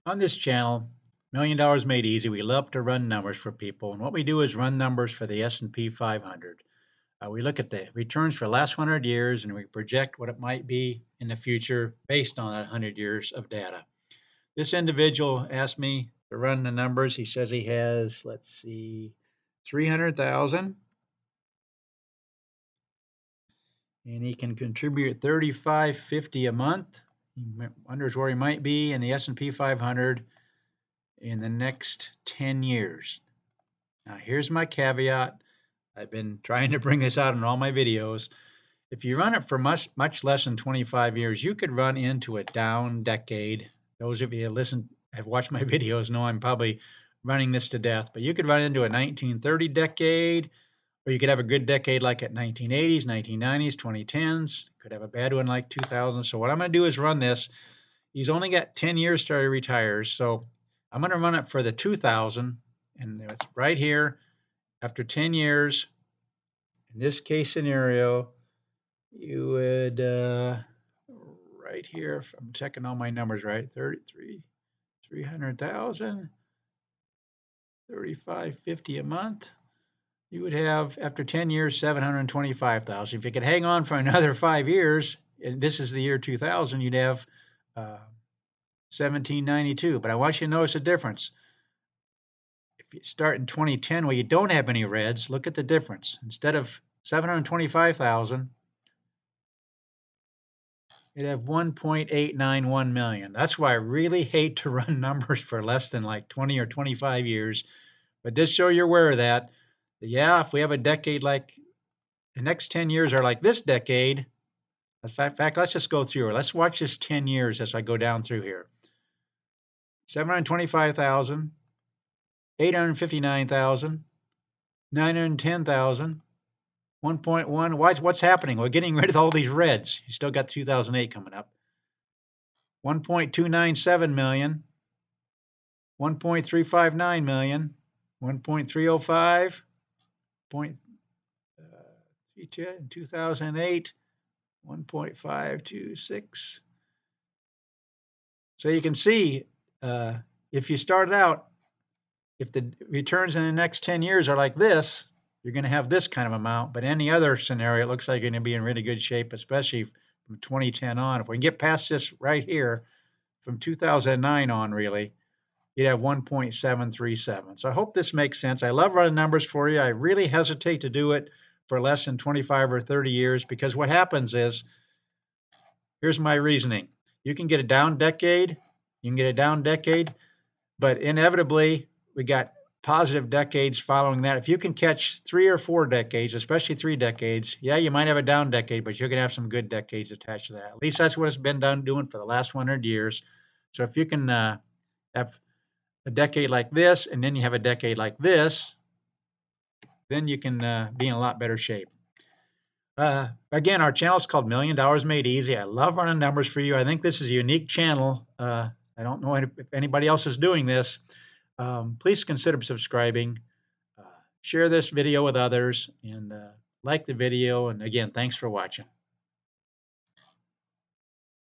On this channel, Million Dollars Made Easy, we love to run numbers for people. And what we do is run numbers for the S&P 500. We look at the returns for the last 100 years and we project what it might be in the future based on that 100 years of data. This individual asked me to run the numbers. He says he has, let's see, 300,000 and he can contribute 35.50 a month. He wonders where he might be in the S&P 500 in the next 10 years. Now, here's my caveat. I've been trying to bring this out in all my videos. If you run it for much less than 25 years, you could run into a down decade. Those of you that have watched my videos know I'm probably running this to death, but you could run into a 1930 decade, or you could have a good decade like at 1980s, 1990s, 2010s. Could have a bad one like 2000. So what I'm going to do is run this. He's only got 10 years till he retires, so I'm going to run it for the 2000, and it's right here. After 10 years, in this case scenario, you would, right here, if I'm checking all my numbers right, 300,000, 35.50 a month. You would have, after 10 years, 725,000. If you could hang on for another 5 years, and this is the year 2000, you'd have 1792. But I want you to notice a difference. If you start in 2010 where you don't have any reds, look at the difference. Instead of 725,000, you'd have 1.891 million. That's why I really hate to run numbers for less than like 20 or 25 years. But just so you're aware of that, yeah, if we have a decade like the next 10 years are like this decade, in fact, let's just go through it. Let's watch this 10 years as I go down through here. 725,000, 859,000, 910,000, 1.1. What's happening? We're getting rid of all these reds. You still got 2008 coming up. 1.297 million, 1.359 million, 1.305, 0.32 in 2008, 1.526. So you can see if you start out, if the returns in the next 10 years are like this, you're going to have this kind of amount. But any other scenario, it looks like you're going to be in really good shape, especially from 2010 on. If we can get past this right here, from 2009 on, really, you'd have 1.737. So I hope this makes sense. I love running numbers for you. I really hesitate to do it for less than 25 or 30 years because what happens is, here's my reasoning. You can get a down decade, but inevitably we got positive decades following that. If you can catch 3 or 4 decades, especially 3 decades, yeah, you might have a down decade, but you're going to have some good decades attached to that. At least that's what it's been doing for the last 100 years. So if you can have a decade like this, and then you have a decade like this, then you can be in a lot better shape. Again, our channel is called Million Dollars Made Easy. I love running numbers for you. I think this is a unique channel. I don't know if anybody else is doing this. Please consider subscribing. Share this video with others and like the video. And again, thanks for watching.